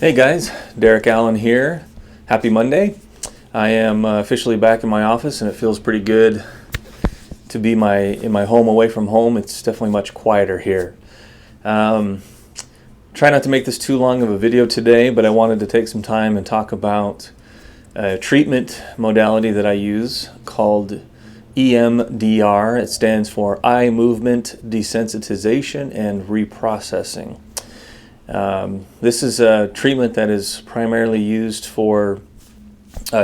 Hey guys, Derek Allen here. Happy Monday. I am officially back in my office and it feels pretty good to be in my home away from home. It's definitely much quieter here. Try not to make this too long of a video today, but I wanted to take some time and talk about a treatment modality that I use called EMDR. It stands for Eye Movement Desensitization and Reprocessing. This is a treatment that is primarily used for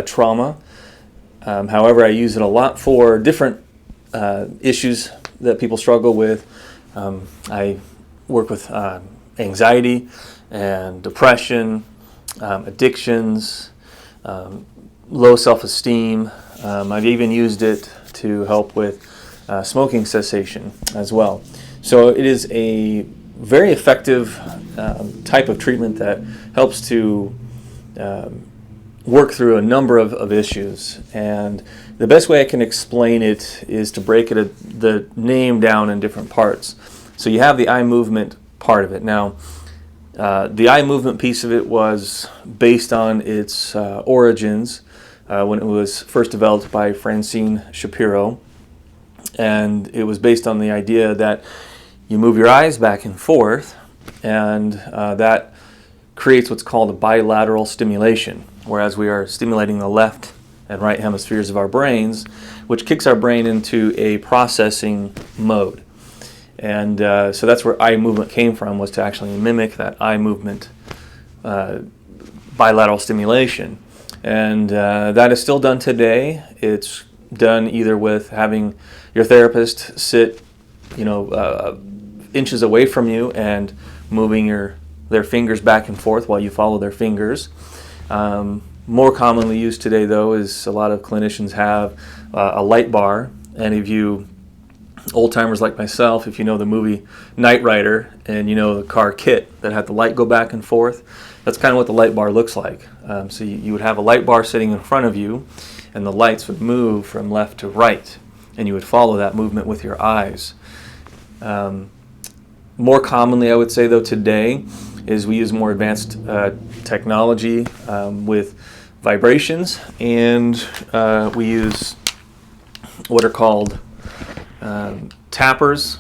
trauma. However, I use it a lot for different issues that people struggle with. I work with anxiety and depression, addictions, low self-esteem. I've even used it to help with smoking cessation as well. So it is a very effective type of treatment that helps to work through a number of issues. And the best way I can explain it is to break the name down in different parts. So you have the eye movement part of it. Now, the eye movement piece of it was based on its origins when it was first developed by Francine Shapiro. And it was based on the idea that you move your eyes back and forth, and that creates what's called a bilateral stimulation, whereas we are stimulating the left and right hemispheres of our brains, which kicks our brain into a processing mode. And so that's where eye movement came from, was to actually mimic that eye movement bilateral stimulation. And that is still done today. It's done either with having your therapist sit inches away from you and moving their fingers back and forth while you follow their fingers. More commonly used today, though, is a lot of clinicians have a light bar. And if you old timers like myself, if you know the movie Knight Rider and you know the car Kit that had the light go back and forth, that's kind of what the light bar looks like. So you would have a light bar sitting in front of you, and the lights would move from left to right, and you would follow that movement with your eyes. More commonly, I would say, though, today is we use more advanced technology with vibrations, and we use what are called tappers,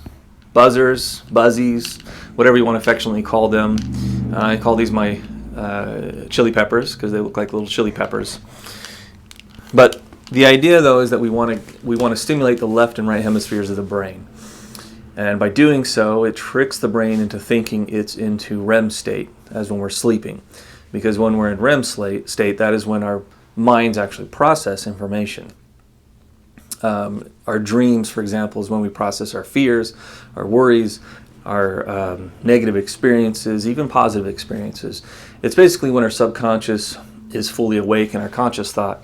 buzzers, buzzies, whatever you want to affectionately call them. I call these my chili peppers because they look like little chili peppers. But the idea, though, is that we want to stimulate the left and right hemispheres of the brain. And by doing so, it tricks the brain into thinking it's into REM state, as when we're sleeping. Because when we're in REM state, that is when our minds actually process information. Our dreams, for example, is when we process our fears, our worries, our negative experiences, even positive experiences. It's basically when our subconscious is fully awake and our conscious thought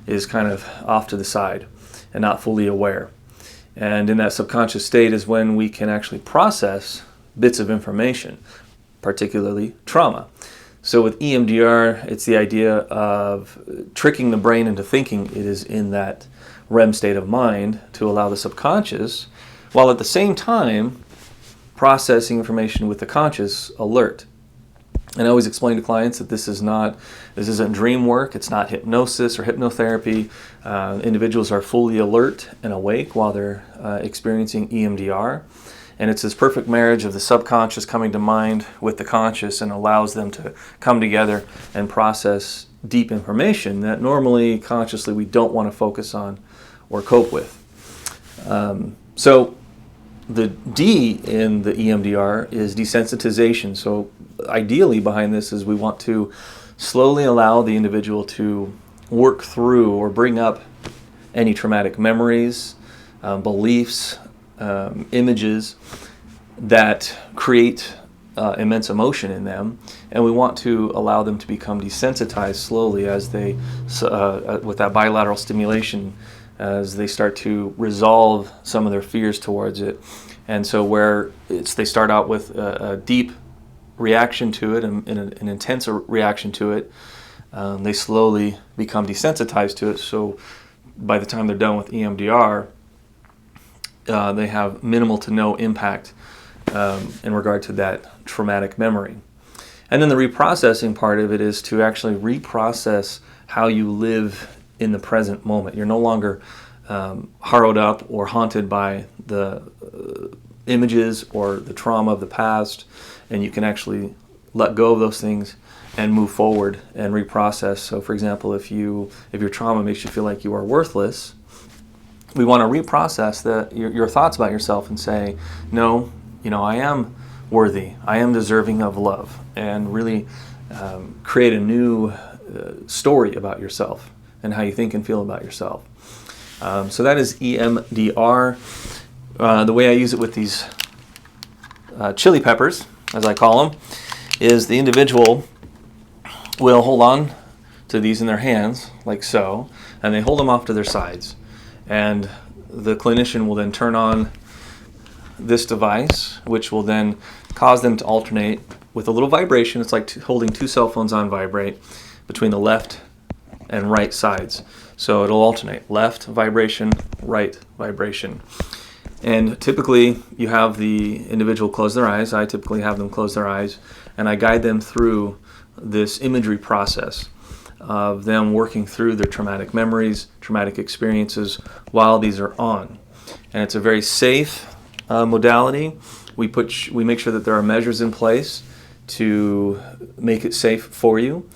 is kind of off to the side and not fully aware. And in that subconscious state is when we can actually process bits of information, particularly trauma. So with EMDR, it's the idea of tricking the brain into thinking it is in that REM state of mind to allow the subconscious, while at the same time processing information with the conscious alert. And I always explain to clients that this isn't dream work, it's not hypnosis or hypnotherapy. Individuals are fully alert and awake while they're experiencing EMDR. And it's this perfect marriage of the subconscious coming to mind with the conscious, and allows them to come together and process deep information that normally consciously we don't want to focus on or cope with. So the D in the EMDR is desensitization. So ideally behind this is we want to slowly allow the individual to work through or bring up any traumatic memories, beliefs, images that create immense emotion in them, and we want to allow them to become desensitized slowly as they, with that bilateral stimulation, as they start to resolve some of their fears towards it. And so where they start out with a deep reaction to it, and an intense reaction to it, they slowly become desensitized to it. So by the time they're done with EMDR, they have minimal to no impact in regard to that traumatic memory. And then the reprocessing part of it is to actually reprocess how you live in the present moment. You're no longer harrowed up or haunted by the images or the trauma of the past, and you can actually let go of those things and move forward and reprocess. So for example, if your trauma makes you feel like you are worthless, we want to reprocess your thoughts about yourself and say, no, I am worthy, I am deserving of love, and really create a new story about yourself and how you think and feel about yourself. So that is EMDR. The way I use it with these chili peppers, as I call them, is the individual will hold on to these in their hands, like so, and they hold them off to their sides. And the clinician will then turn on this device, which will then cause them to alternate with a little vibration. It's like holding two cell phones on vibrate between the left and right sides. So it'll alternate, left vibration, right vibration. And typically you have the individual close their eyes. I typically have them close their eyes, and I guide them through this imagery process of them working through their traumatic memories, traumatic experiences while these are on. And it's a very safe modality. We make sure that there are measures in place to make it safe for you.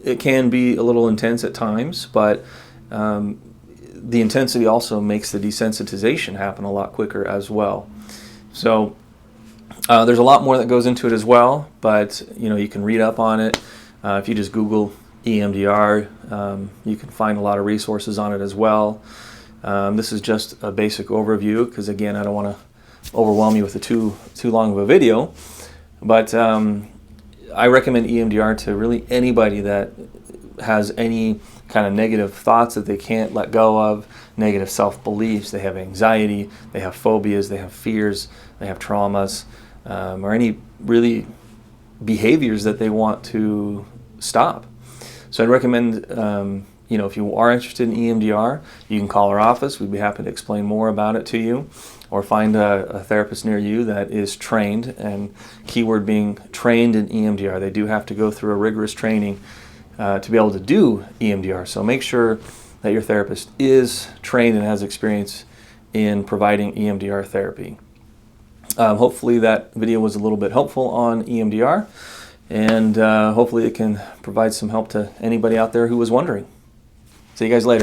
It can be a little intense at times, but the intensity also makes the desensitization happen a lot quicker as well. So there's a lot more that goes into it as well, but you can read up on it. If you just Google EMDR, you can find a lot of resources on it as well. This is just a basic overview because, again, I don't want to overwhelm you with too long of a video. But I recommend EMDR to really anybody that has any kind of negative thoughts that they can't let go of, negative self-beliefs, they have anxiety, they have phobias, they have fears, they have traumas, or any really behaviors that they want to stop. So I'd recommend, if you are interested in EMDR, you can call our office. We'd be happy to explain more about it to you, or find a therapist near you that is trained, and keyword being trained in EMDR. They do have to go through a rigorous training to be able to do EMDR. So make sure that your therapist is trained and has experience in providing EMDR therapy. Hopefully that video was a little bit helpful on EMDR, and hopefully it can provide some help to anybody out there who was wondering. See you guys later.